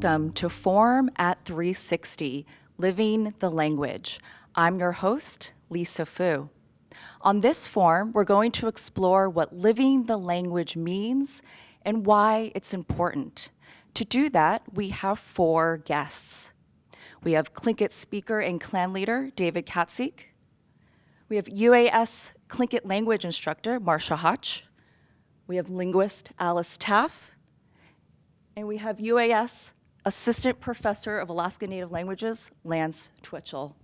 Welcome to Forum at 360, Living the Language. I'm your host, Lisa Fu. On this forum, we're going to explore what living the language means and why it's important. To do that, we have 4 guests. We have Tlingit speaker and clan leader, David Katzeek. We have UAS Tlingit language instructor, Marsha Hotch. We have linguist, Alice Taff. And we have UAS Assistant Professor of Alaska Native Languages, Lance Twitchell.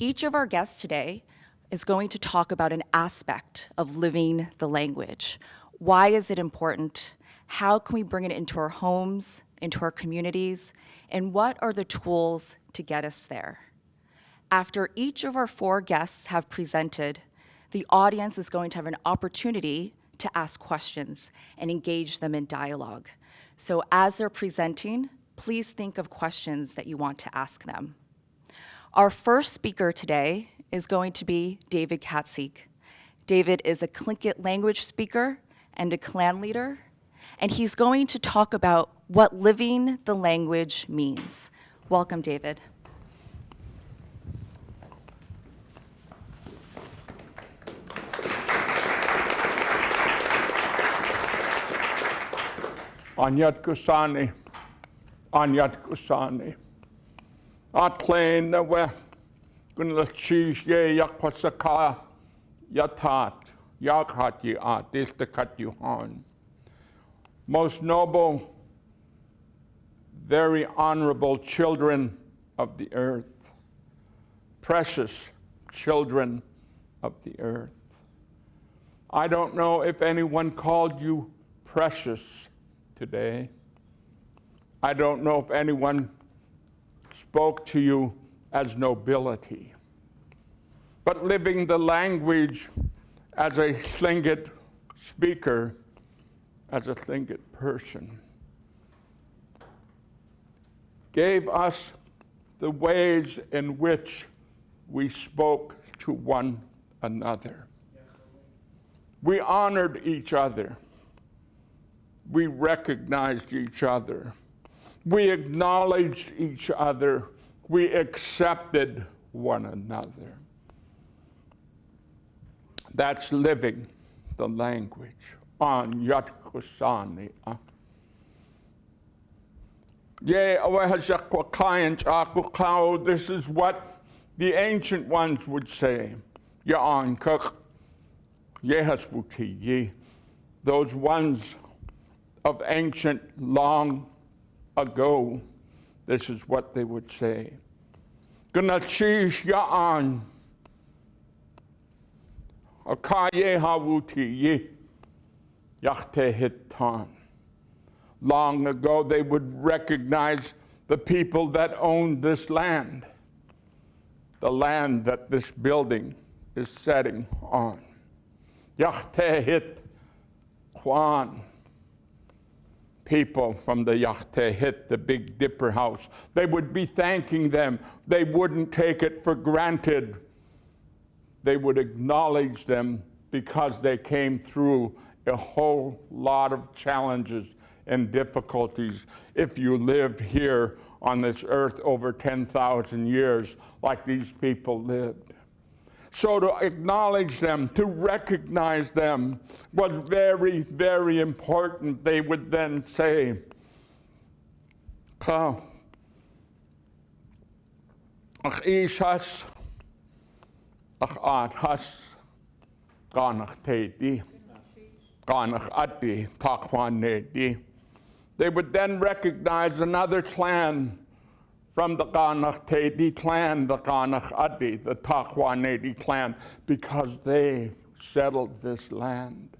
Each of our guests today is going to talk about an aspect of living the language. Why is it important? How can we bring it into our homes, into our communities? And what are the tools to get us there? After each of our 4 guests have presented, the audience is going to have an opportunity to ask questions and engage them in dialogue. So as they're presenting, please think of questions that you want to ask them. Our first speaker today is going to be David Katzeek. David is a Tlingit language speaker and a clan leader, and he's going to talk about what living the language means. Welcome, David. Anyat kusani, Atlain we gunlachish ye yakwasaka yatat yakhat ye diltakat yuhan. Most noble, very honorable children of the earth, precious children of the earth. I don't know if anyone called you precious today. I don't know if anyone spoke to you as nobility. But living the language as a Tlingit speaker, as a Tlingit person, gave us the ways in which we spoke to one another. We honored each other. We recognized each other. We acknowledged each other. We accepted one another. That's living the language. On Yatkusani. This is what the ancient ones would say. Those ones of ancient long ago, this is what they would say. Gnachish ya'an akaye hawuti yachte hitan. Long ago, they would recognize the people that owned this land, the land that this building is setting on. Yachte hit kwan. People from the Yachtehit, the Big Dipper house. They would be thanking them. They wouldn't take it for granted. They would acknowledge them because they came through a whole lot of challenges and difficulties. If you lived here on this earth over 10,000 years like these people lived. So to acknowledge them, to recognize them was very, very important. They would then say, Ach ishas, ach adhas, ganach tedi, ganach adi, takwan nedi. They would then recognize another clan from the Ganach Tedi clan, the Ganach Adi, the Takwanedi clan, because they settled this land.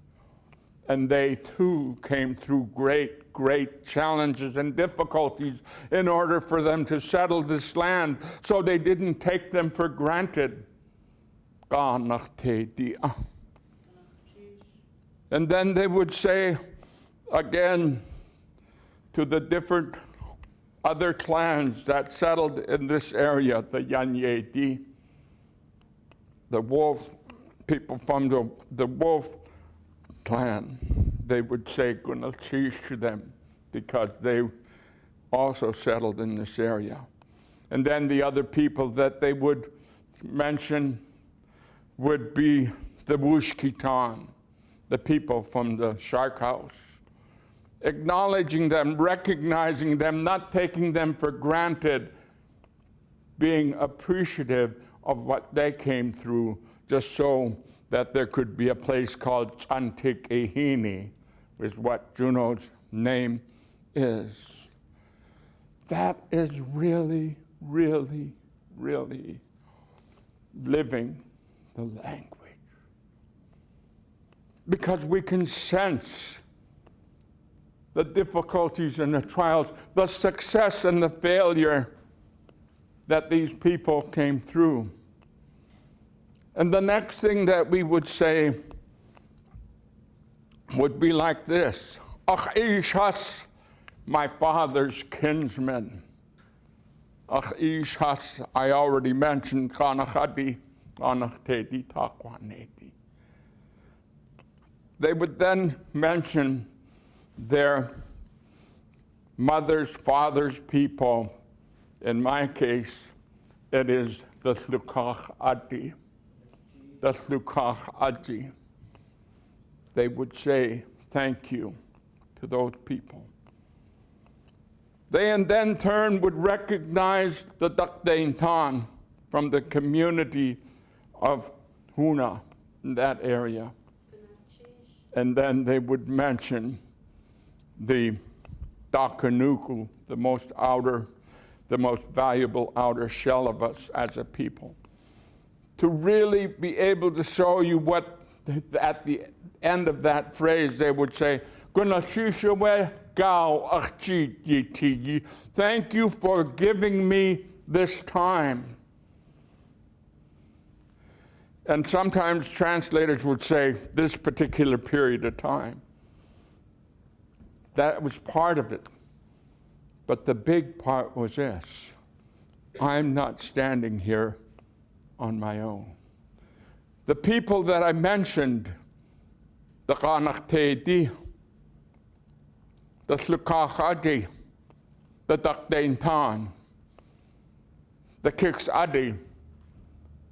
And they too came through great, great challenges and difficulties in order for them to settle this land. So they didn't take them for granted. Ganach Tedi. And then they would say again to the different other clans that settled in this area, the Yanyedi, the Wolf, people from the Wolf clan, they would say Gunachish to them because they also settled in this area. And then the other people that they would mention would be the Wushkitan, the people from the Shark House. Acknowledging them, recognizing them, not taking them for granted, being appreciative of what they came through, just so that there could be a place called Chantik Ehini, is what Juno's name is. That is really, really, really living the language. Because we can sense the difficulties and the trials, the success and the failure that these people came through. And the next thing that we would say would be like this: Ach Ishas, my father's kinsman. Ach Ishas, I already mentioned, Kanachadi, Kanachtedi, Takwanedi. They would then mention their mother's, father's people. In my case, it is the Tlukach Adi. The Tlukach Adi. They would say thank you to those people. They in then turn would recognize the Dakdaintan from the community of Huna in that area. And then they would mention the Dakanuku, the most valuable outer shell of us as a people. To really be able to show you what, at the end of that phrase, they would say, thank you for giving me this time. And sometimes translators would say this particular period of time. That was part of it. But the big part was this: I'm not standing here on my own. The people that I mentioned, the Qanachtedi, the Slukachadi, the Dakdaintan, the Kiksadi,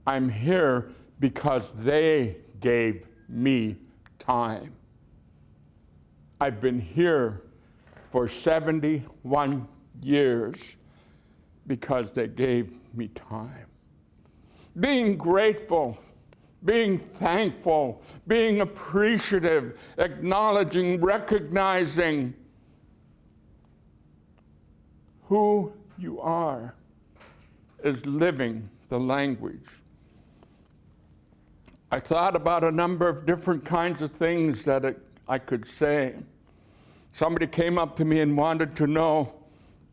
I'm here because they gave me time. I've been here for 71 years because they gave me time. Being grateful, being thankful, being appreciative, acknowledging, recognizing who you are is living the language. I thought about a number of different kinds of things that I could say. Somebody came up to me and wanted to know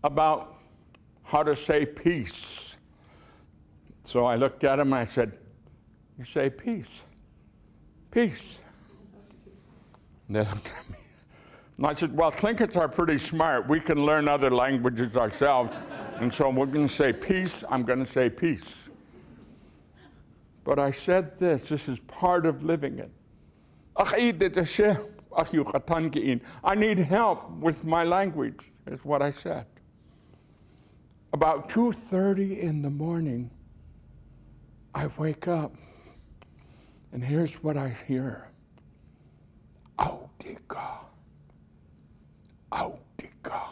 about how to say peace. So I looked at him and I said, you say peace. Peace. And they looked at me. And I said, well, Tlingits are pretty smart. We can learn other languages ourselves. And so we're going to say peace. I'm going to say peace. But I said this is part of living it. I need help with my language, is what I said. About 2:30 in the morning, I wake up, and here's what I hear. Audiga. Audiga.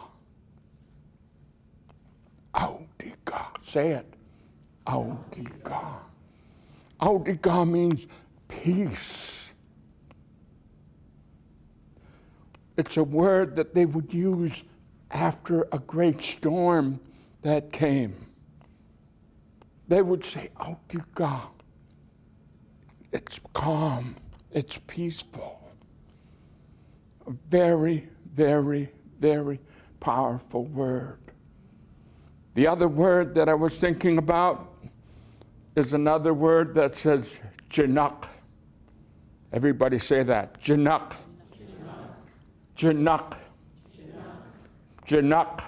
Audiga. Say it. Audiga. Audiga means peace. It's a word that they would use after a great storm that came. They would say, Audiga. It's calm. It's peaceful. A very, very, very powerful word. The other word that I was thinking about is another word that says Januk. Everybody say that. Januk. Januk. Januk.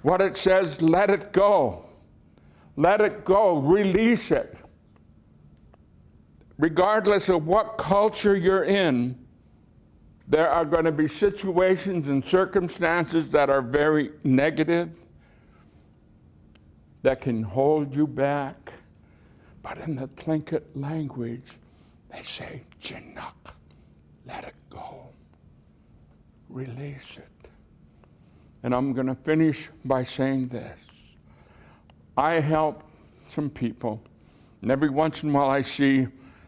What it says, let it go. Let it go. Release it. Regardless of what culture you're in, There are going to be situations and circumstances that are very negative, that can hold you back. But in the Tlingit language, they say, Jinuk, let it go. Release it. And I'm going to finish by saying this. I help some people, and every once in a while I see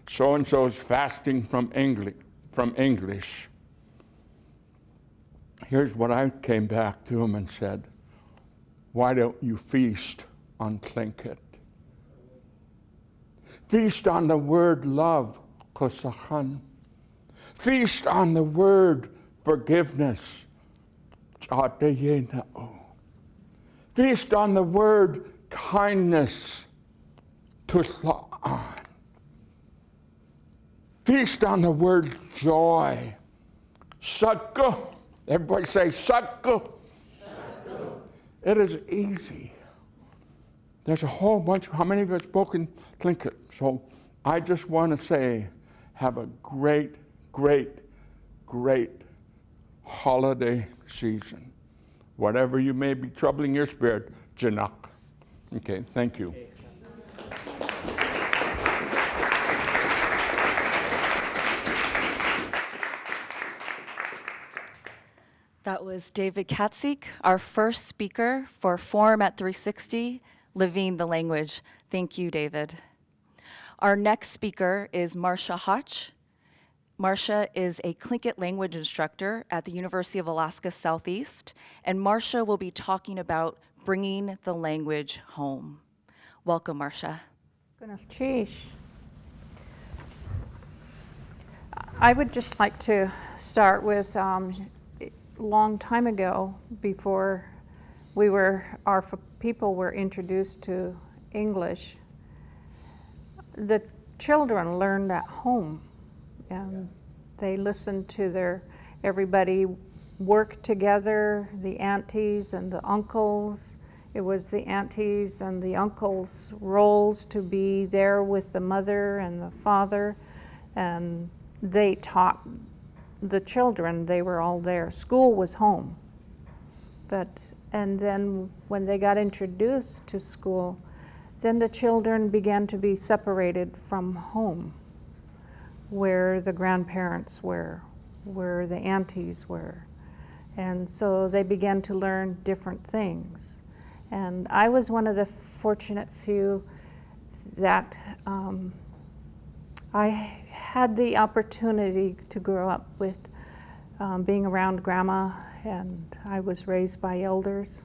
so-and-so's fasting from English. Here's what I came back to him and said, why don't you feast on Tlingit? Feast on the word love, kosachan. Feast on the word forgiveness, chatayena'o. Feast on the word kindness, tusla'an. Feast on the word joy, sakka. Everybody say sakka. It is easy. There's a whole bunch. How many of you have spoken Tlingit? So I just want to say, have a great, great, great holiday season. Whatever you may be troubling your spirit, Jinuk. Okay, thank you. That was David Katzeek, our first speaker for Forum at 360, Living the Language. Thank you, David. Our next speaker is Marsha Hotch. Marsha is a Tlingit language instructor at the University of Alaska Southeast, and Marsha will be talking about bringing the language home. Welcome, Marsha. I would just like to start with a long time ago, before our people were introduced to English, the children learned at home, and they listened to everybody work together, the aunties and the uncles. It was the aunties and the uncles' roles to be there with the mother and the father, and they taught the children. They were all there. School was home. And then when they got introduced to school, then the children began to be separated from home, where the grandparents were, where the aunties were. And so they began to learn different things. And I was one of the fortunate few that I had the opportunity to grow up with being around Grandma, and I was raised by elders.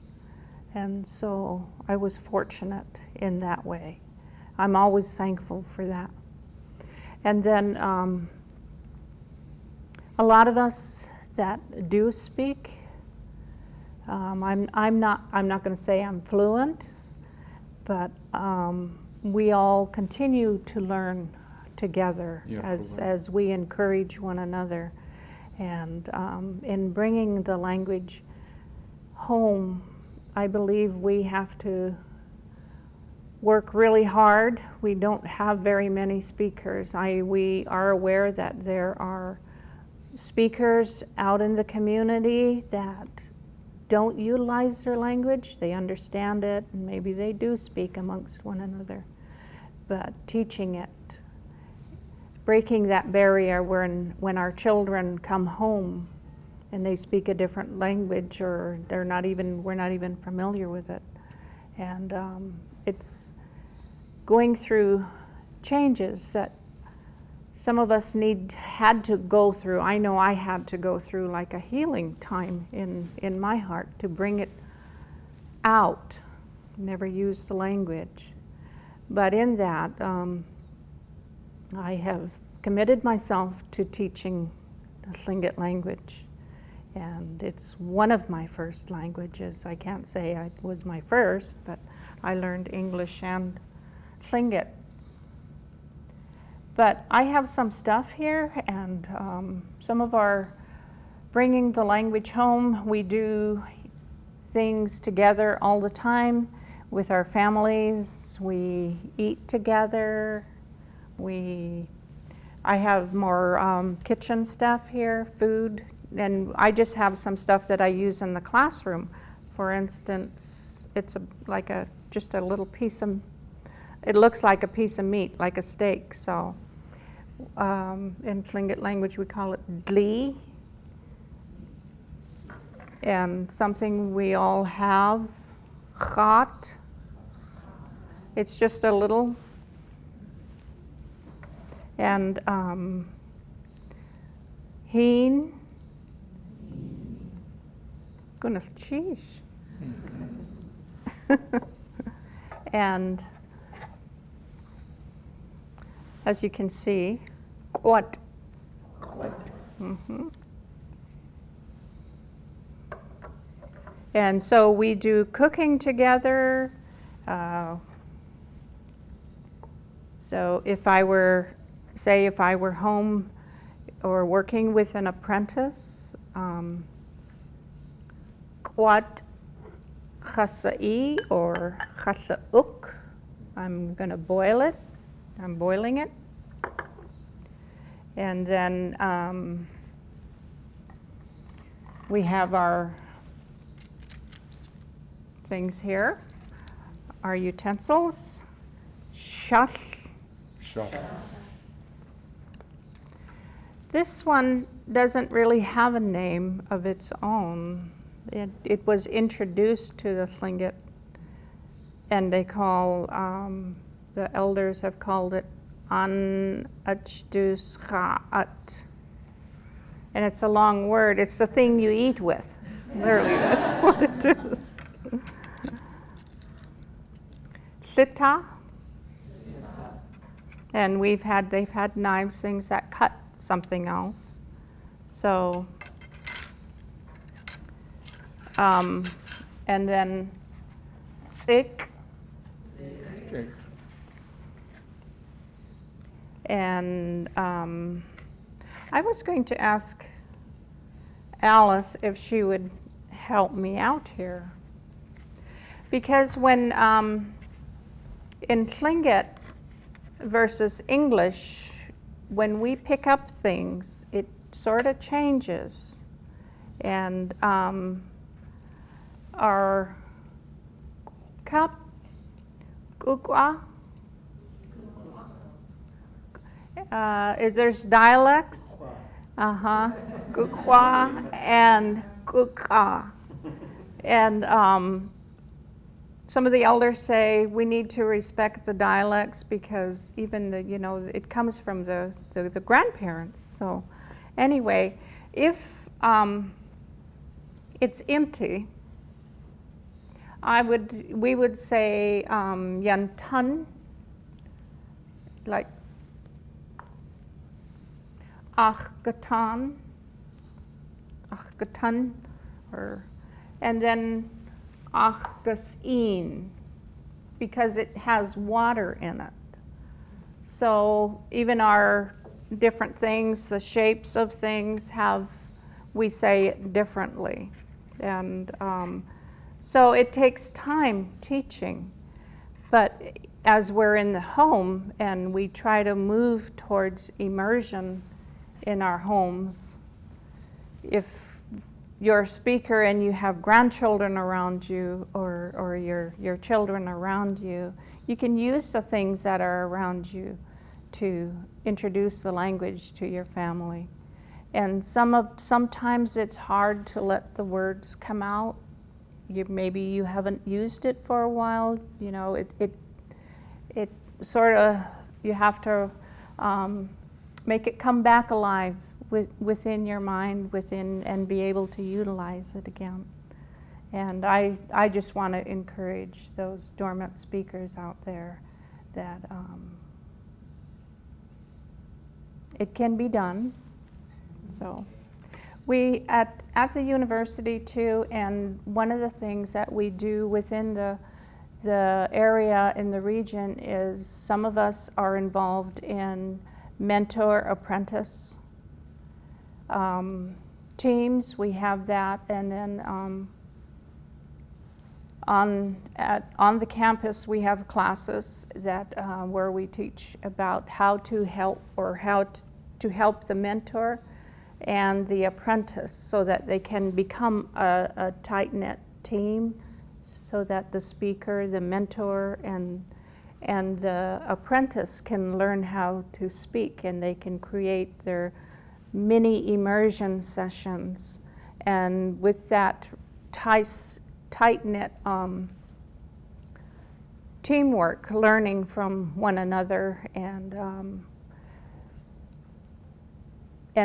And so I was fortunate in that way. I'm always thankful for that. And then a lot of us that do speak, I'm not going to say I'm fluent, but we all continue to learn together as we encourage one another. And in bringing the language home, I believe we have to work really hard. We don't have very many speakers. We are aware that there are speakers out in the community that don't utilize their language. They understand it, and maybe they do speak amongst one another. But teaching it, breaking that barrier when our children come home and they speak a different language, or we're not even familiar with it. And it's going through changes that some of us had to go through. I know I had to go through like a healing time in my heart to bring it out. Never used the language. But in that, I have committed myself to teaching the Tlingit language. And it's one of my first languages. I can't say it was my first, but I learned English and Tlingit. But I have some stuff here, and some of our bringing the language home, we do things together all the time with our families. We eat together. We I have more kitchen stuff here, food, and I just have some stuff that I use in the classroom. For instance, it's just a little piece of, it looks like a piece of meat, like a steak. So in Tlingit language we call it dli. And something we all have, chat. It's just a little. And heen. Goodness, sheesh. And as you can see, quat. Mm-hmm. And so we do cooking together. So if I were home or working with an apprentice, quat chasai or chasauk, I'm going to boil it. I'm boiling it. And then we have our things here, our utensils. Shach. This one doesn't really have a name of its own. It was introduced to the Tlingit, and they call, the elders have called it an achdus cha'at. And it's a long word. It's the thing you eat with. Literally, that's what it is. Shita. And they've had knives, things that cut something else. So, and then zik. And I was going to ask Alice if she would help me out here. Because when, in Tlingit versus English, when we pick up things, it sort of changes. And our cup, kukwa, there's dialects, kukwa and kuka. And some of the elders say we need to respect the dialects because even it comes from the grandparents. So anyway, if it's empty, we would say yantan, like achgatan, and then achgasin, because it has water in it. So even our different things, the shapes of things we say it differently. And so it takes time teaching. But as we're in the home and we try to move towards immersion in our homes, if you're a speaker and you have grandchildren around you or your children around you, you can use the things that are around you to introduce the language to your family. And sometimes it's hard to let the words come out. Maybe you haven't used it for a while. It sort of, you have to make it come back alive within your mind, and be able to utilize it again. And I just want to encourage those dormant speakers out there that it can be done. So we at the university too, and one of the things that we do within the area in the region is some of us are involved in mentor-apprentice teams. We have that, and then on the campus we have classes that where we teach about how to help or how to help the mentor and the apprentice so that they can become a tight-knit team, so that the speaker, the mentor, and the apprentice can learn how to speak, and they can create their mini immersion sessions. And with that tight-knit teamwork, learning from one another, and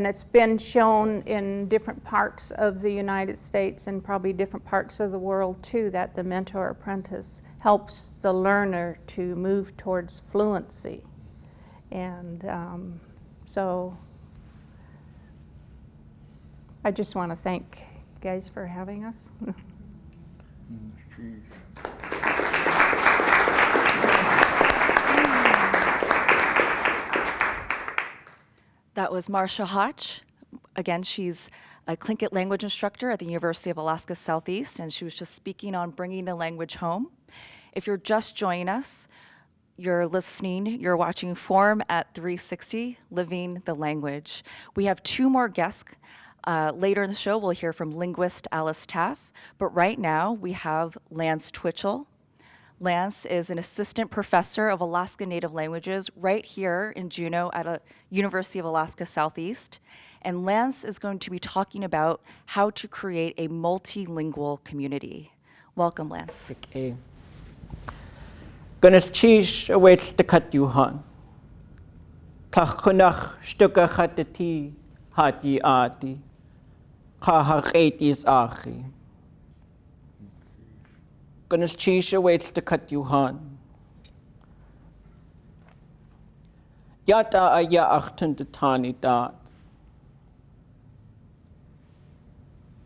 it's been shown in different parts of the United States and probably different parts of the world too, that the mentor-apprentice helps the learner to move towards fluency. And so I just want to thank you guys for having us. That was Marsha Hotch. Again, she's a Tlingit language instructor at the University of Alaska Southeast, and she was just speaking on bringing the language home. If you're just joining us, you're watching Forum at 360, Living the Language. We have 2 more guests. Later in the show, we'll hear from linguist Alice Taff, but right now we have Lance Twitchell. Lance is an assistant professor of Alaska Native Languages right here in Juneau at a University of Alaska Southeast. And Lance is going to be talking about how to create a multilingual community. Welcome, Lance. Okay. Gonna cheese awaits the cut you han. Tachkunach stuka hatati hati ati. Kahak is achi. Gonna cheese awaits the cut you han. Yata aya achten de tani dat.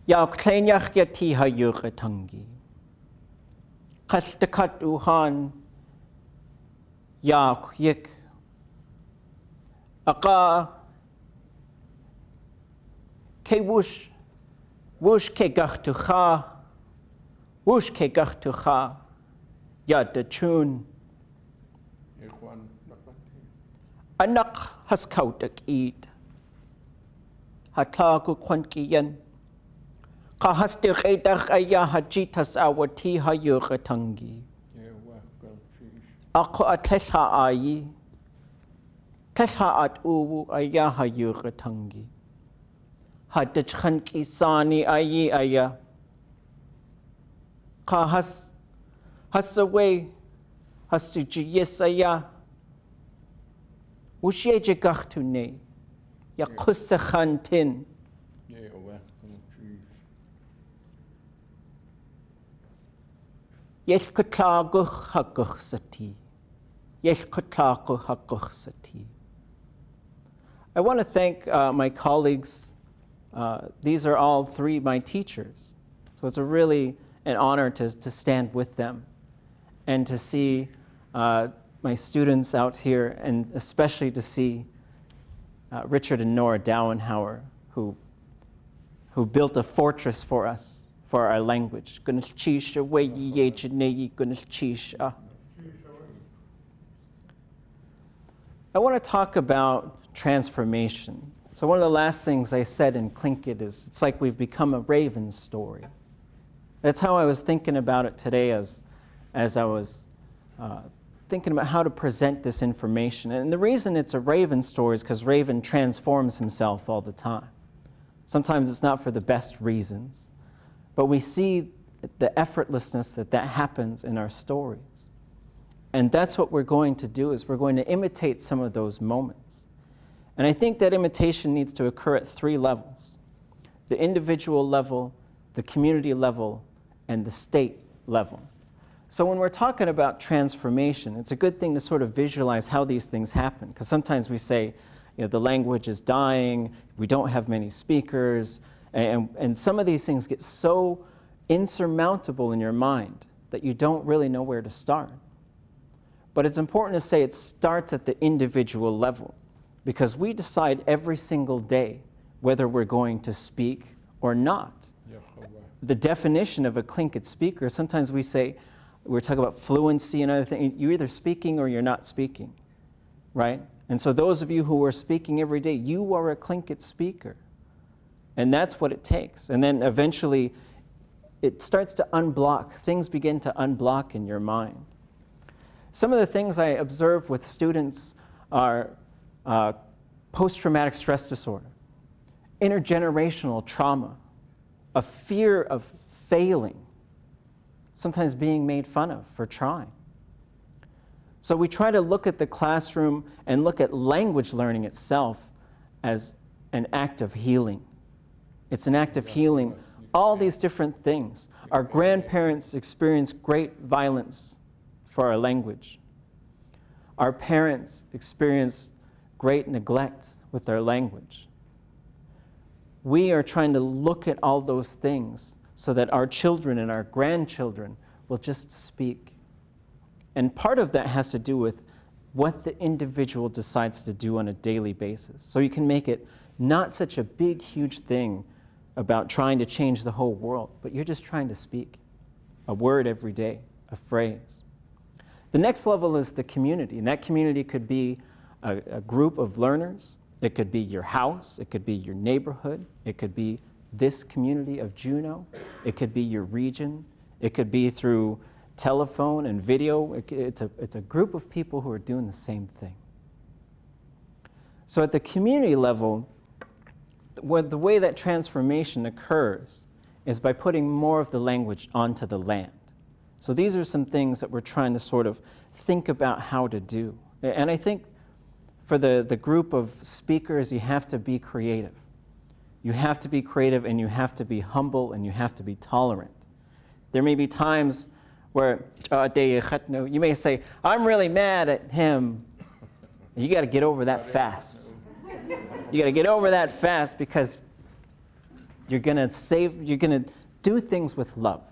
Yauk kleinach yati ha yugetangi. Kastakat uhan yauk yik. Aka ke wush ke gachtucha. Wush ke gachtucha. Yad de chun. Anak has kautak eat. Hatlagu kwankiyan. Kahastir edach aya hajitas awati ha yugetangi. Ako atesha ayi. Tesha at uwu aya ha yugetangi. Hadachkanki sani ayi aya. Kahas away hastuji yes aya. Ushe jegachtu ne. Ya kusachantin. Yes kutlagu hakuch sati. Yes kutlagu hakuch sati. I want to thank my colleagues. These are all 3 my teachers. So it's really an honor to stand with them and to see my students out here, and especially to see Richard and Nora Dowenhauer, who built a fortress for us, for our language. I want to talk about transformation. So one of the last things I said in Tlingit is, it's like we've become a raven story. That's how I was thinking about it today as I was thinking about how to present this information. And the reason it's a raven story is because Raven transforms himself all the time. Sometimes it's not for the best reasons, but we see the effortlessness that happens in our stories. And that's what we're going to do, is we're going to imitate some of those moments. And I think that imitation needs to occur at 3 levels: the individual level, the community level, and the state level. So when we're talking about transformation, it's a good thing to sort of visualize how these things happen, because sometimes we say, the language is dying, we don't have many speakers, and some of these things get so insurmountable in your mind that you don't really know where to start. But it's important to say it starts at the individual level, because we decide every single day whether we're going to speak or not. The definition of a Tlingit speaker, sometimes we say, we're talking about fluency and other things, you're either speaking or you're not speaking. right? And so those of you who are speaking every day, you are a Tlingit speaker. And that's what it takes. And then eventually it starts to unblock. Things begin to unblock in your mind. Some of the things I observe with students are post-traumatic stress disorder, intergenerational trauma, a fear of failing, sometimes being made fun of for trying. So we try to look at the classroom and look at language learning itself as an act of healing. It's an act of healing all these different things. Our grandparents experienced great violence for our language. Our parents experienced great neglect with our language. We are trying to look at all those things so that our children and our grandchildren will just speak. And part of that has to do with what the individual decides to do on a daily basis. So you can make it not such a big, huge thing about trying to change the whole world, but you're just trying to speak a word every day, a phrase. The next level is the community, and that community could be a group of learners. It could be your house. It could be your neighborhood. It could be this community of Juneau. It could be your region. It could be through telephone and video. It's a group of people who are doing the same thing. So at the community level, the way that transformation occurs is by putting more of the language onto the land. So these are some things that we're trying to sort of think about how to do. And I think for the group of speakers, you have to be creative. You have to be creative, and you have to be humble, and you have to be tolerant. There may be times where you may say, I'm really mad at him. You got to get over that fast. You got to get over that fast, because you're going to do things with love.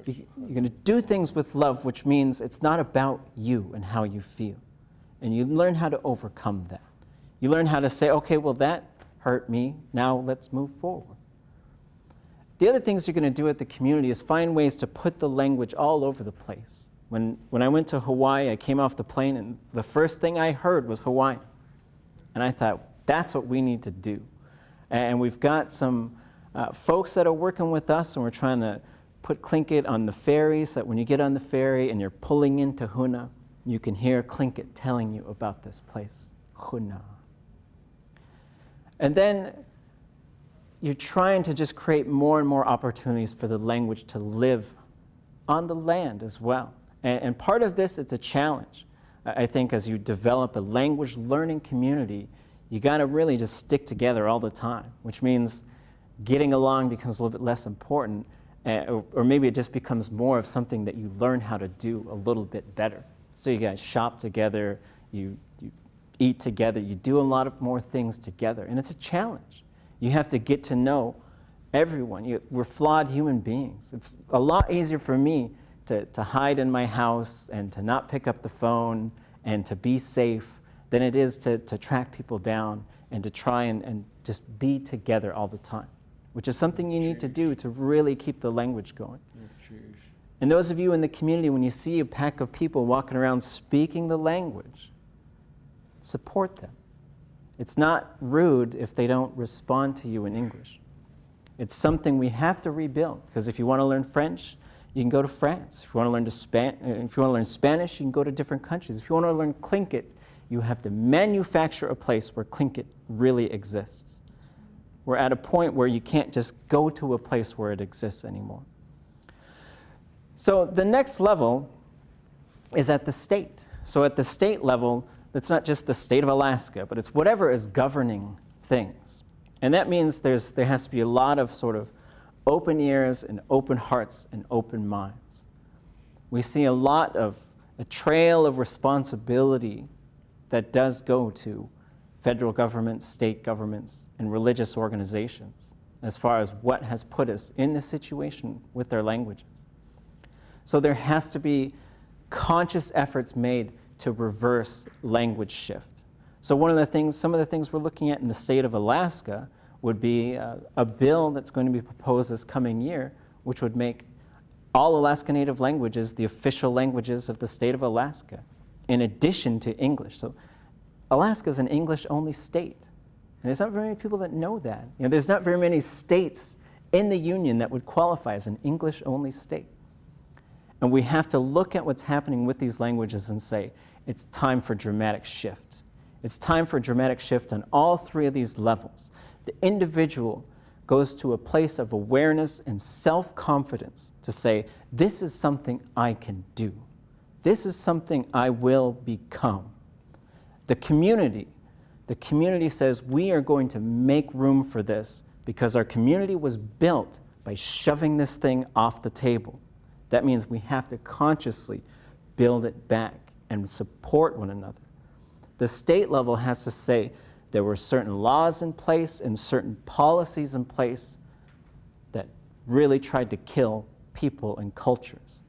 You're going to do things with love, which means it's not about you and how you feel. And you learn how to overcome that. You learn how to say, okay, well, that hurt me. Now let's move forward. The other things you're going to do at the community is find ways to put the language all over the place. When I went to Hawaii, I came off the plane, and the first thing I heard was Hawaiian. And I thought, that's what we need to do. And we've got some folks that are working with us, and we're trying to put Tlingit on the ferry, so that when you get on the ferry and you're pulling into Huna, you can hear Tlingit telling you about this place, Huna. And then you're trying to just create more and more opportunities for the language to live on the land as well. And part of this, it's a challenge. I think as you develop a language learning community, you got to really just stick together all the time, which means getting along becomes a little bit less important, or maybe it just becomes more of something that you learn how to do a little bit better. So you guys shop together, you eat together, you do a lot of more things together, and it's a challenge. You have to get to know everyone. We're flawed human beings. It's a lot easier for me to hide in my house and to not pick up the phone and to be safe than it is to track people down and to try and just be together all the time, which is something you need to do to really keep the language going. And those of you in the community, when you see a pack of people walking around speaking the language, support them. It's not rude if they don't respond to you in English. It's something we have to rebuild, because if you want to learn French, you can go to France. If you want to learn Spanish, you can go to different countries. If you want to learn Tlingit, you have to manufacture a place where Tlingit really exists. We're at a point where you can't just go to a place where it exists anymore. So the next level is at the state. So at the state level, it's not just the state of Alaska, but it's whatever is governing things. And that means there has to be a lot of sort of open ears and open hearts and open minds. We see a trail of responsibility that does go to federal governments, state governments, and religious organizations as far as what has put us in this situation with their languages. So there has to be conscious efforts made to reverse language shift. So some of the things we're looking at in the state of Alaska would be a bill that's going to be proposed this coming year, which would make all Alaska Native languages the official languages of the state of Alaska. in addition to English. So Alaska is an English-only state. And there's not very many people that know that. You know, there's not very many states in the Union that would qualify as an English-only state. And we have to look at what's happening with these languages and say, it's time for dramatic shift. It's time for a dramatic shift on all three of these levels. The individual goes to a place of awareness and self-confidence to say, this is something I can do. This is something I will become. The community says, we are going to make room for this because our community was built by shoving this thing off the table. That means we have to consciously build it back and support one another. The state level has to say there were certain laws in place and certain policies in place that really tried to kill people and cultures.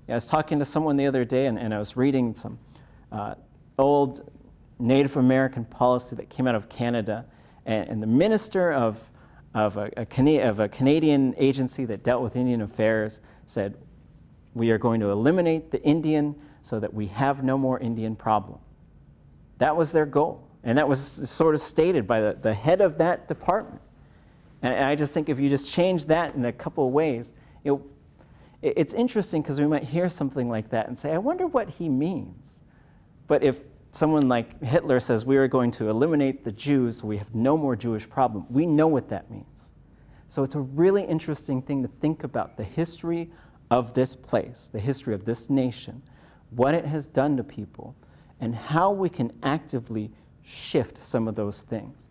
I was talking to someone the other day, and I was reading some old Native American policy that came out of Canada, and the minister of a Canadian agency that dealt with Indian affairs said, we are going to eliminate the Indian so that we have no more Indian problem. That was their goal, and that was sort of stated by the head of that department. And I just think if you just change that in a couple of ways, it's interesting because we might hear something like that and say, I wonder what he means. But if someone like Hitler says we are going to eliminate the Jews so we have no more Jewish problem, we know what that means. So it's a really interesting thing to think about the history of this place, the history of this nation, what it has done to people, and how we can actively shift some of those things.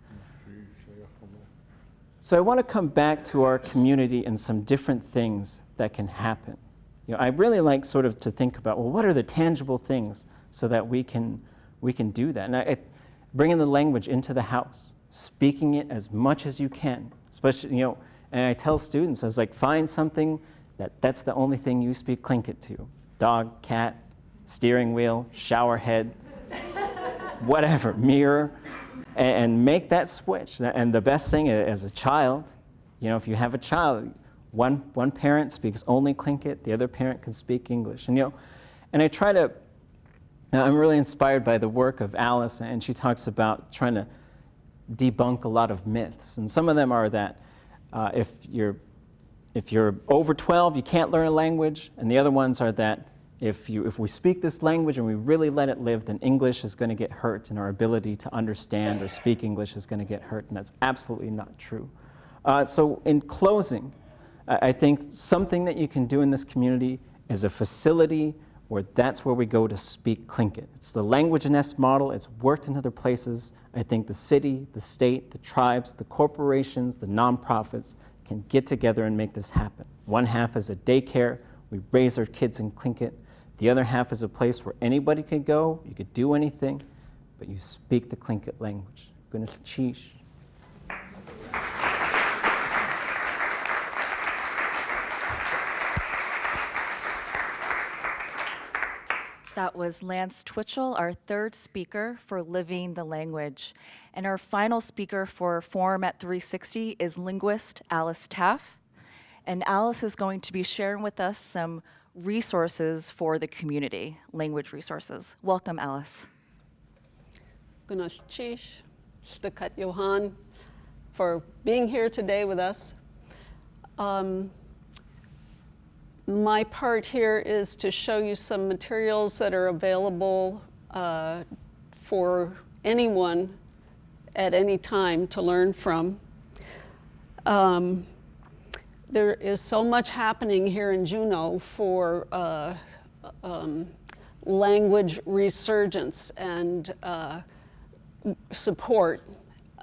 So I want to come back to our community and some different things that can happen. You know, I really like sort of to think about, well, what are the tangible things so that we can do that? And bringing the language into the house, speaking it as much as you can, especially, you know, and I tell students, I was like, find something that's the only thing you speak Tlingit to. Dog, cat, steering wheel, shower head, whatever, mirror, and make that switch. And the best thing as a child, you know, if you have a child, one parent speaks only Tlingit, the other parent can speak English. And, you know, and I try to, I'm really inspired by the work of Alice, and she talks about trying to debunk a lot of myths. And some of them are that if you're over 12, you can't learn a language, and the other ones are that if we speak this language and we really let it live, then English is going to get hurt, and our ability to understand or speak English is going to get hurt, and that's absolutely not true. So in closing, I think something that you can do in this community is a facility where that's where we go to speak Tlingit. It's the language nest model. It's worked in other places. I think the city, the state, the tribes, the corporations, the nonprofits can get together and make this happen. One half is a daycare. We raise our kids in Tlingit. The other half is a place where anybody could go, you could do anything, but you speak the Tlingit language. Goodness, cheesh. That was Lance Twitchell, our third speaker for Living the Language. And our final speaker for Forum at 360 is linguist Alice Taff. And Alice is going to be sharing with us some resources for the community, language resources. Welcome, Alice. Gunash Chish, Shtakat Johan, for being here today with us. My part here is to show you some materials that are available for anyone at any time to learn from. There is so much happening here in Juneau for language resurgence and support.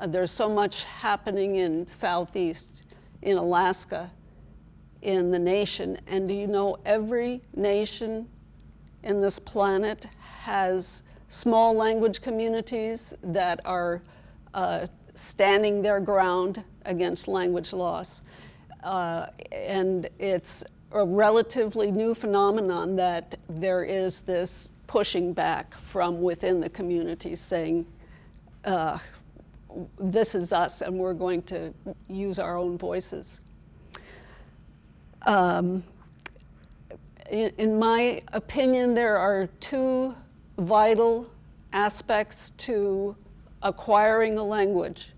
There's so much happening in Southeast, in Alaska, in the nation. And do you know every nation in this planet has small language communities that are standing their ground against language loss. And it's a relatively new phenomenon that there is this pushing back from within the community saying, this is us and we're going to use our own voices. In my opinion, there are two vital aspects to acquiring a language.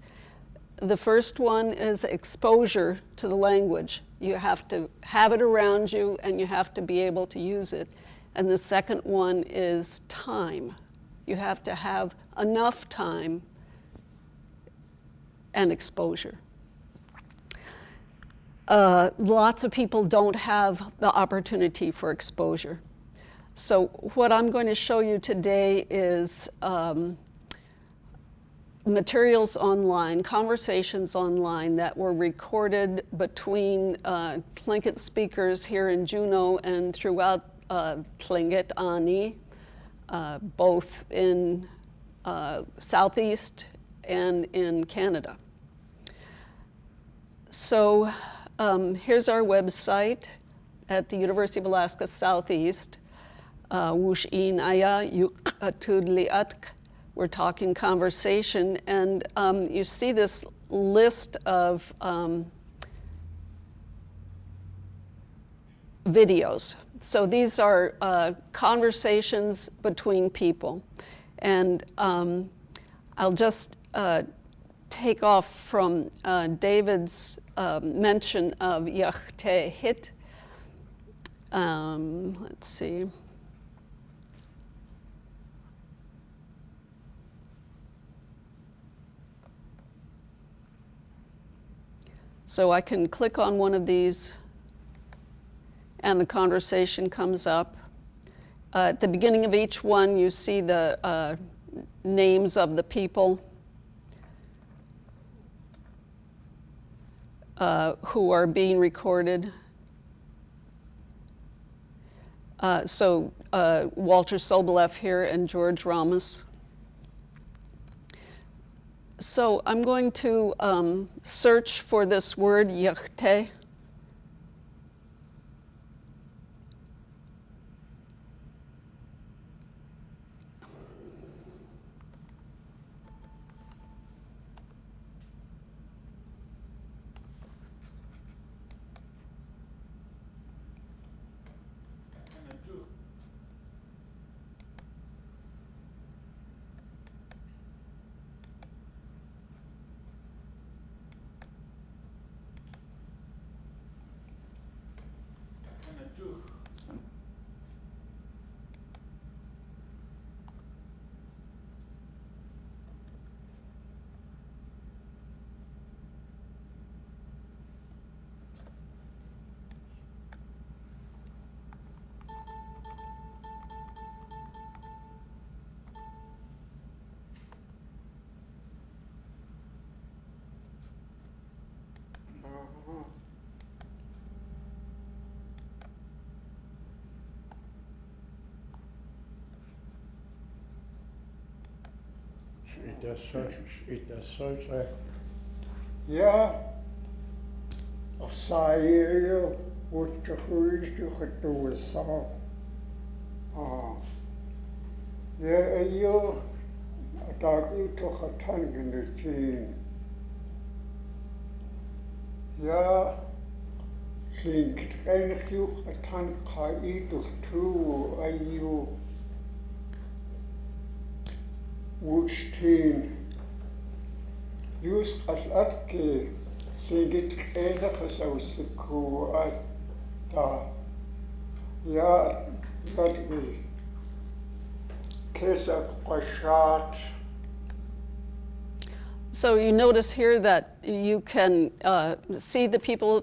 The first one is exposure to the language. You have to have it around you and you have to be able to use it. And the second one is time. You have to have enough time and exposure. Lots of people don't have the opportunity for exposure. So what I'm going to show you today is materials online, conversations online that were recorded between Tlingit speakers here in Juneau and throughout Tlingit, Ani, both in Southeast and in Canada. So here's our website at the University of Alaska Southeast. Wush'in aya yuk atudliatk. We're talking conversation, and you see this list of videos. So these are conversations between people. And I'll just take off from David's mention of Yachtehit. Let's see. So I can click on one of these and the conversation comes up. At the beginning of each one, you see the names of the people who are being recorded. So Walter Sobolev here and George Ramos. So I'm going to search for this word, yachte. Ja, of saai wordt gegroeid gedoe zo. Ja, jo, dat ik toch het tanken de zien. Ja, zien geen genoeg het tank kan ik toch toe ayo. Woestijn. Juist als atke, zijn het enige zoals ik hoor daar. Ja, dat is. Kees op geschaad. So you notice here that you can see the people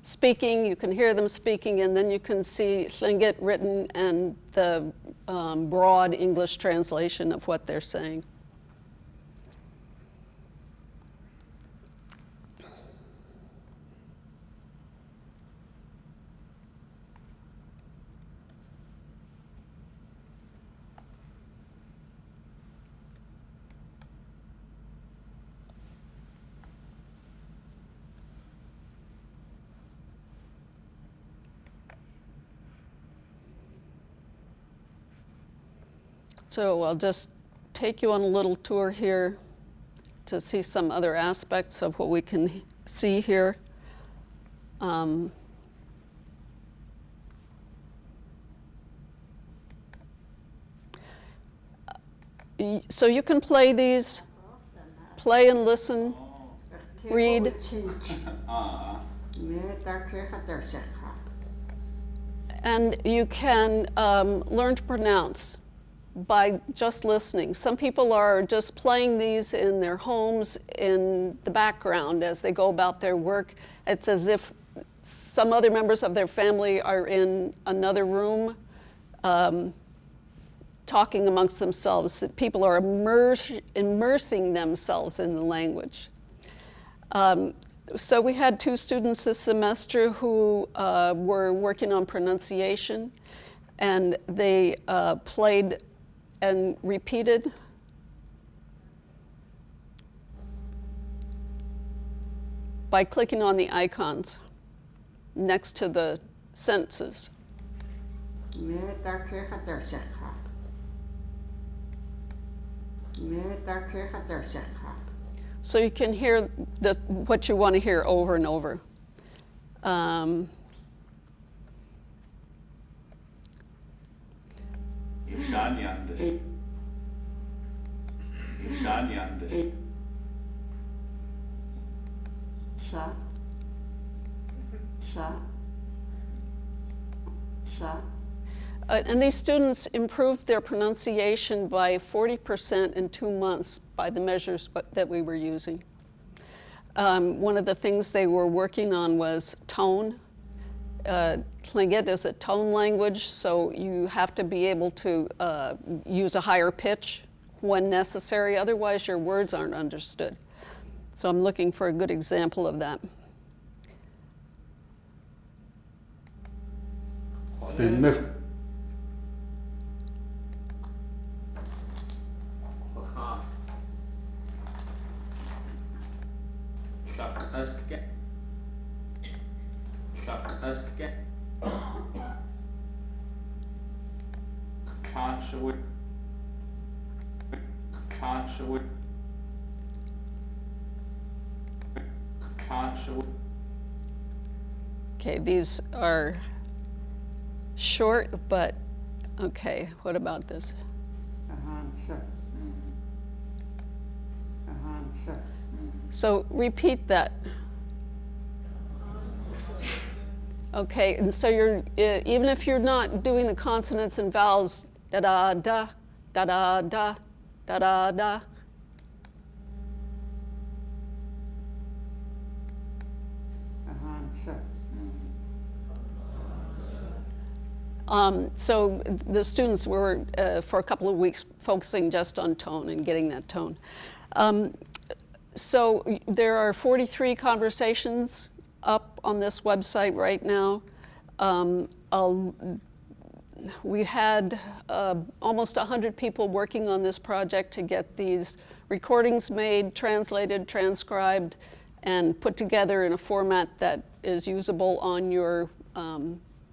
speaking, you can hear them speaking, and then you can see Tlingit written and the broad English translation of what they're saying. So I'll just take you on a little tour here to see some other aspects of what we can see here. So you can play these, play and listen, read. And you can learn to pronounce by just listening. Some people are just playing these in their homes in the background as they go about their work. It's as if some other members of their family are in another room talking amongst themselves. People are immersing themselves in the language. So we had 2 students this semester who were working on pronunciation, and they played and repeated. By clicking on the icons next to the sentences. So you can hear what you want to hear over and over. And these students improved their pronunciation by 40% in 2 months by the measures that we were using. One of the things they were working on was tone. Tlingit is a tone language, so you have to be able to use a higher pitch when necessary, otherwise your words aren't understood. So I'm looking for a good example of that. Okay, these are short, but okay, what about this? So repeat that. Okay, and so you're, even if you're not doing the consonants and vowels, da-da-da, da-da-da, da-da-da. So the students were, for a couple of weeks, focusing just on tone and getting that tone. So there are 43 conversations up on this website right now. We had almost 100 people working on this project to get these recordings made, translated, transcribed, and put together in a format that is usable on your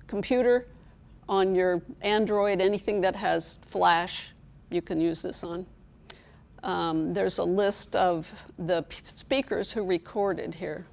computer, on your Android, anything that has Flash, you can use this on. There's a list of the speakers who recorded here.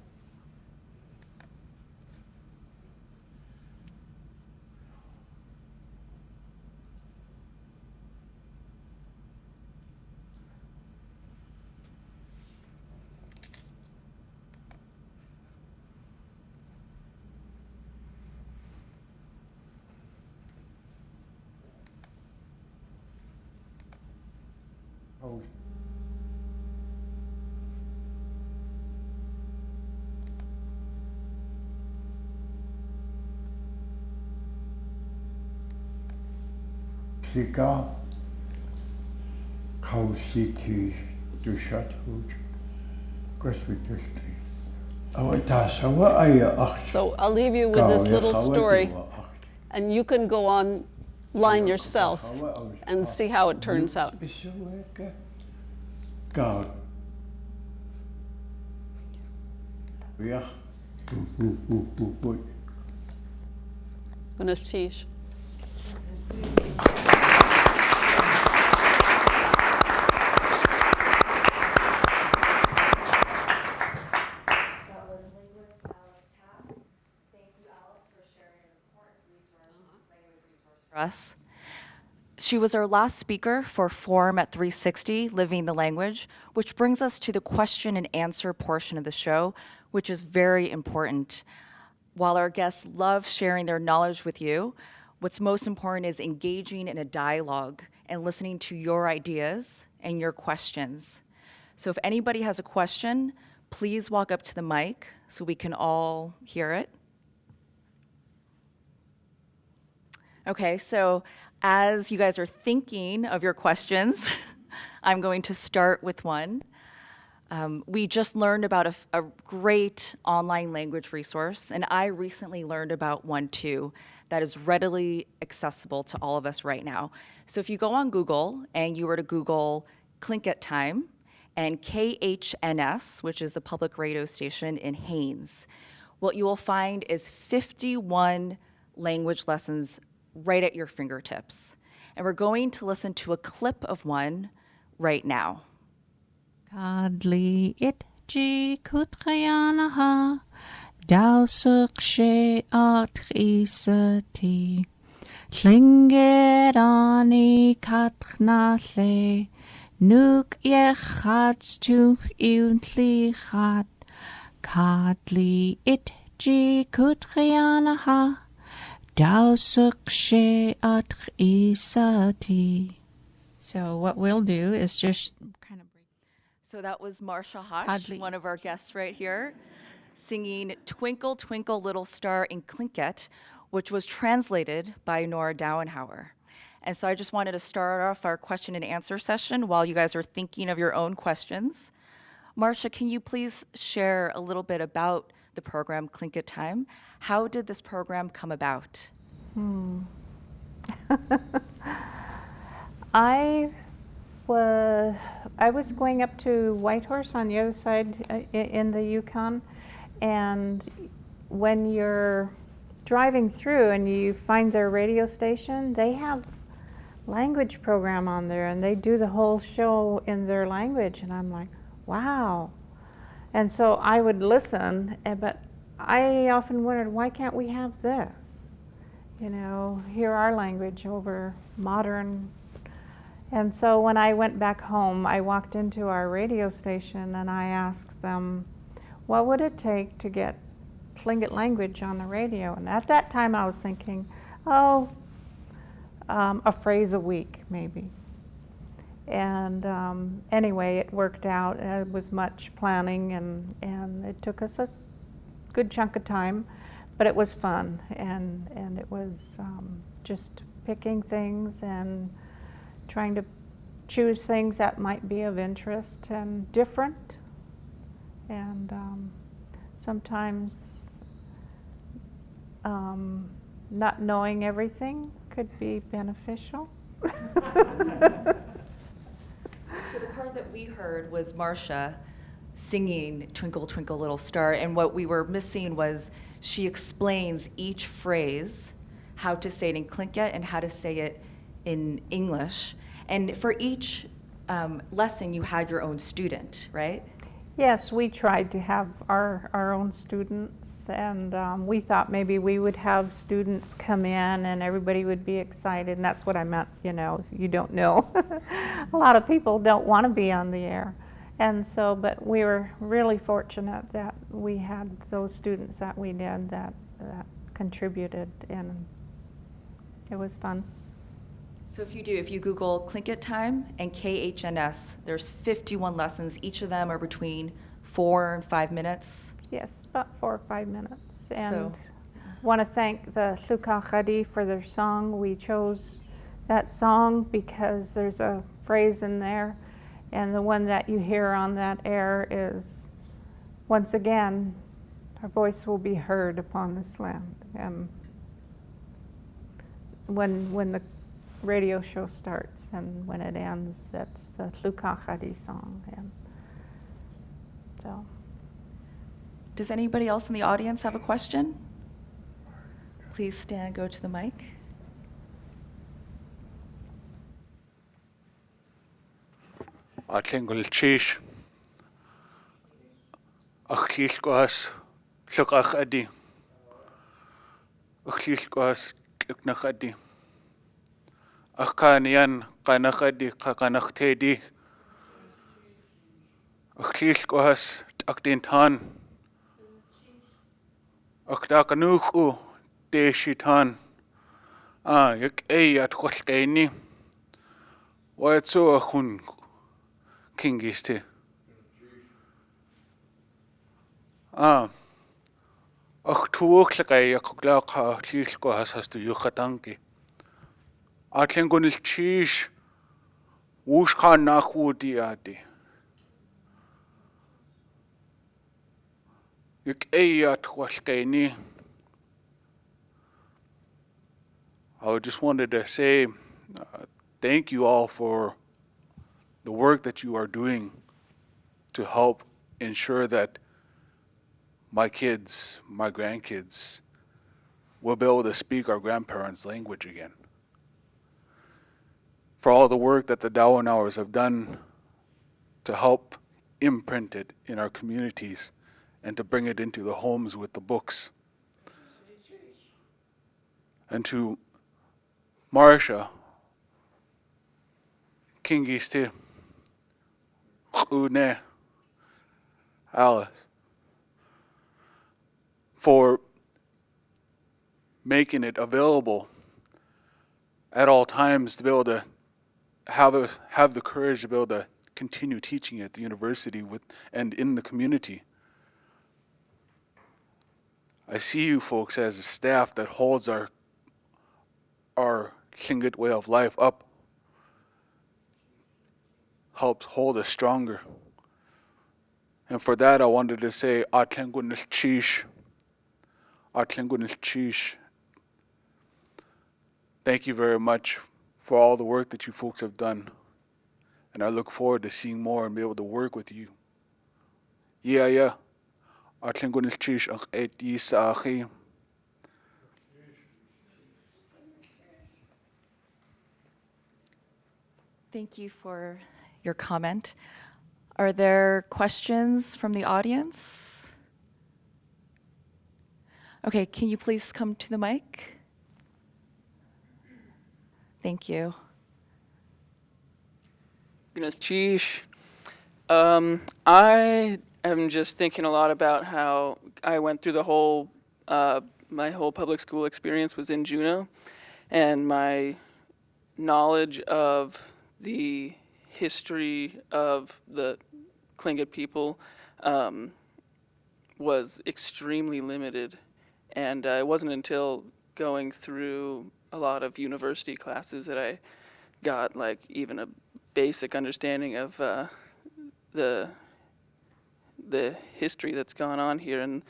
Sika Kausiki Dushat Hooch Goswitustri. So I'll leave you with this little story, and you can go online yourself and see how it turns out. Gunatish. Us. She was our last speaker for Forum at 360, Living the Language, which brings us to the question and answer portion of the show, which is very important. While our guests love sharing their knowledge with you, what's most important is engaging in a dialogue and listening to your ideas and your questions. So if anybody has a question, please walk up to the mic so we can all hear it. Okay, so as you guys are thinking of your questions, I'm going to start with one. We just learned about a great online language resource, and I recently learned about one too that is readily accessible to all of us right now. So if you go on Google and you were to Google Tlingit time and KHNS, which is the public radio station in Haines, what you will find is 51 language lessons right at your fingertips. And we're going to listen to a clip of one right now. Kadli it ji kutrianaha, dausuk she atrisati, Tlingit ani katnale, nuk yechats tu iuntlichat, Kadli it ji kutrianaha, dausuk she atrisati. So what we'll do is just kind of break. So that was Marsha Hotch, Hadley. one of our guests right here, singing Twinkle, Twinkle, Little Star in Tlingit, which was translated by Nora Dauenhauer. And so I just wanted to start off our question and answer session while you guys are thinking of your own questions. Marsha, can you please share a little bit about the program Tlingit Time? How did this program come about? I was going up to Whitehorse on the other side in the Yukon, and when you're driving through and you find their radio station, they have language program on there, and they do the whole show in their language, and I'm like, wow. And so I would listen, but I often wondered, why can't we have this? You know, hear our language over modern. And so when I went back home, I walked into our radio station and I asked them, what would it take to get Tlingit language on the radio? And at that time I was thinking, a phrase a week maybe. And anyway, it worked out. It was much planning, and it took us a good chunk of time, but it was fun, and it was just picking things and trying to choose things that might be of interest and different, and sometimes not knowing everything could be beneficial. So the part that we heard was Marsha singing Twinkle, Twinkle, Little Star, and what we were missing was she explains each phrase, how to say it in Tlingit and how to say it in English. And for each lesson, you had your own student, right? Yes, we tried to have our own students, and we thought maybe we would have students come in and everybody would be excited, and that's what I meant, you know, you don't know. A lot of people don't want to be on the air. And so, but we were really fortunate that we had those students that we did that contributed, and it was fun. So if you Google Tlingit Time and KHNS, there's 51 lessons. Each of them are between 4 and 5 minutes. Yes, about 4 or 5 minutes. And So, want to thank the Hluka Khadi for their song. We chose that song because there's a phrase in there, and the one that you hear on that air is, once again, our voice will be heard upon this land. And when the radio show starts and when it ends, that's the Hluka Khadi song. And so. does anybody else in the audience have a question? Please stand, go to the mic. Atlingul chish. Achil kwas lukach adi. Achil kwas kuknach adi. Akanian kanakadi kakanaktedi. Akilkohas takdintan. Akdakanuku deshitan. Yak at kwalkaini. Waitsu ahun kingisti. Aktuuklakay akuklaka kilkohas hastu yukatanki. Atlengunil chish. Wushkan nakhudi adi. Yak at kwalkaini. I just wanted to say thank you all for the work that you are doing to help ensure that my kids, my grandkids, will be able to speak our grandparents' language again. For all the work that the Dawanauers have done to help imprint it in our communities and to bring it into the homes with the books. And to Marsha, Kingisti, Une, Alice, for making it available at all times to be able to have the courage to be able to continue teaching at the university and in the community. I see you folks as a staff that holds our Tlingit way of life up, helps hold us stronger. And for that I wanted to say Atlengunil Chish. Atlengunil Chish. Thank you very much for all the work that you folks have done. And I look forward to seeing more and be able to work with you. Yeah. Atlengunil Chish et Yisaachi. Thank you for your comment. Are there questions from the audience? Okay, can you please come to the mic? Thank you. I am just thinking a lot about how I went through the whole, my whole public school experience was in Juneau, and my knowledge of the history of the Tlingit people was extremely limited. And it wasn't until going through a lot of university classes that I got like even a basic understanding of the history that's gone on here and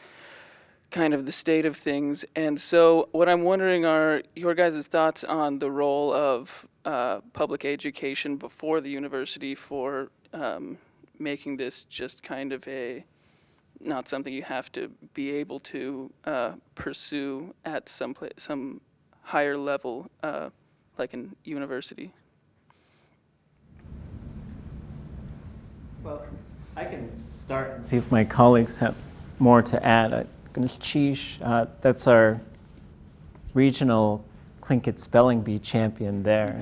kind of the state of things. And so what I'm wondering are your guys' thoughts on the role of public education before the university for making this just kind of not something you have to be able to pursue at some higher level, like in university. Well, I can start and see if my colleagues have more to add. That's our regional Tlingit spelling bee champion there.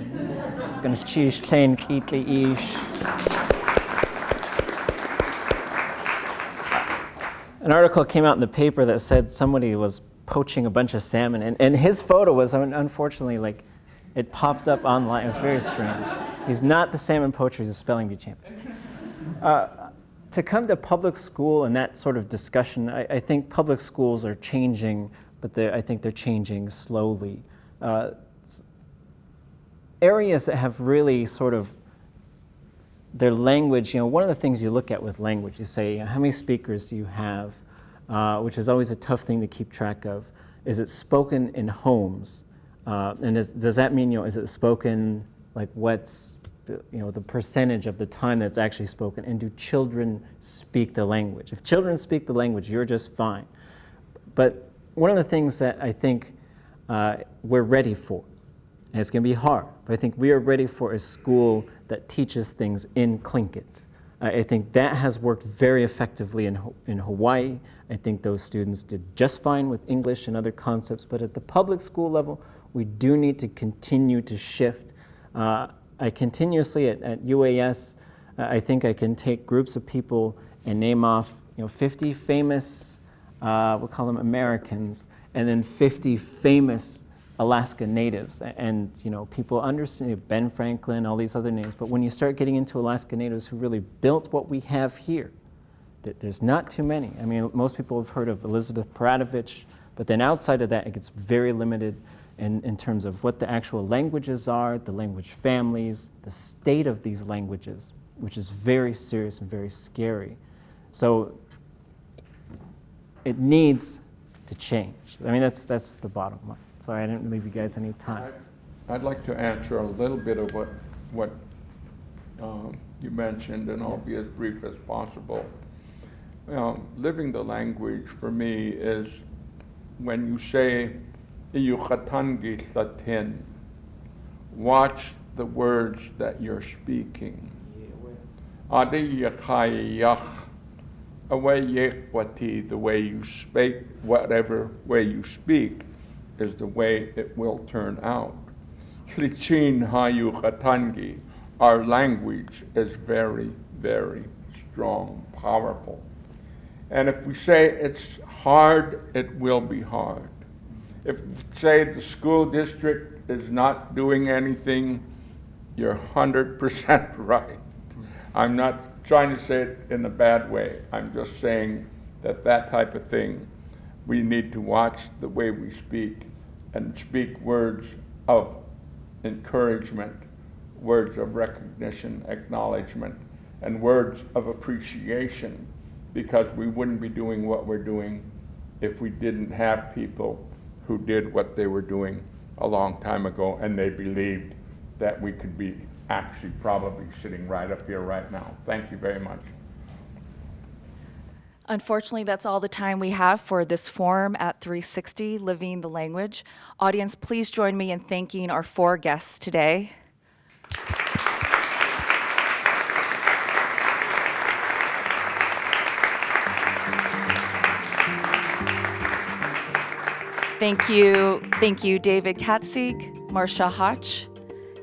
An article came out in the paper that said somebody was poaching a bunch of salmon, and his photo was, unfortunately, like, it popped up online. It was very strange. He's not the salmon poacher, he's a spelling bee champion. To come to public school and that sort of discussion, I think public schools are changing, but I think they're changing slowly. Areas that have really sort of their language, one of the things you look at with language, you say, how many speakers do you have? Which is always a tough thing to keep track of. Is it spoken in homes? And does that mean, is it spoken, like what's, the percentage of the time that's actually spoken? And do children speak the language? If children speak the language, you're just fine. But one of the things that I think we're ready for, and it's going to be hard, but I think we are ready for a school that teaches things in Tlingit. I think that has worked very effectively in Hawaii. I think those students did just fine with English and other concepts, but at the public school level, we do need to continue to shift I continuously at UAS, I think I can take groups of people and name off 50 famous, we'll call them Americans, and then 50 famous Alaska natives. And people understand Ben Franklin, all these other names, but when you start getting into Alaska natives who really built what we have here, there's not too many. I mean, most people have heard of Elizabeth Paratovich, but then outside of that, it gets very limited in terms of what the actual languages are, the language families, the state of these languages, which is very serious and very scary. So it needs to change. I mean, that's the bottom line. Sorry, I didn't leave you guys any time. I'd like to answer a little bit of what you mentioned, and I'll be as brief as possible. Living the language for me is when you say, watch the words that you're speaking. The way you speak, whatever way you speak, is the way it will turn out. Our language is very, very strong, powerful. And if we say it's hard, it will be hard. If we say the school district is not doing anything, you're 100% right. I'm not trying to say it in a bad way. I'm just saying that type of thing, we need to watch the way we speak and speak words of encouragement, words of recognition, acknowledgement, and words of appreciation, because we wouldn't be doing what we're doing if we didn't have people who did what they were doing a long time ago, and they believed that we could be actually probably sitting right up here right now. Thank you very much. Unfortunately, that's all the time we have for this forum at 360, Living the Language. Audience, please join me in thanking our 4 guests today. Thank you, David Katzeek, Marsha Hotch,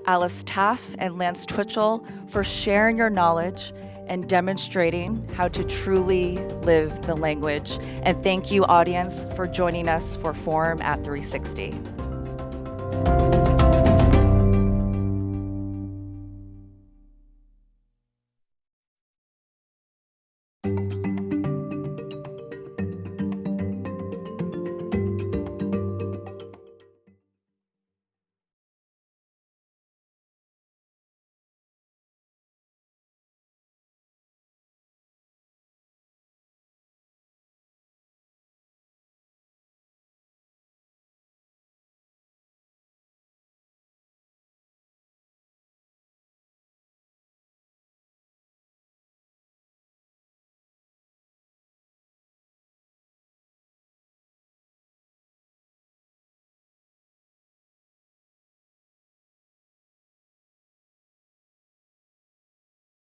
Alice Taff, and Lance Twitchell for sharing your knowledge and demonstrating how to truly live the language. And thank you, audience, for joining us for Forum at 360.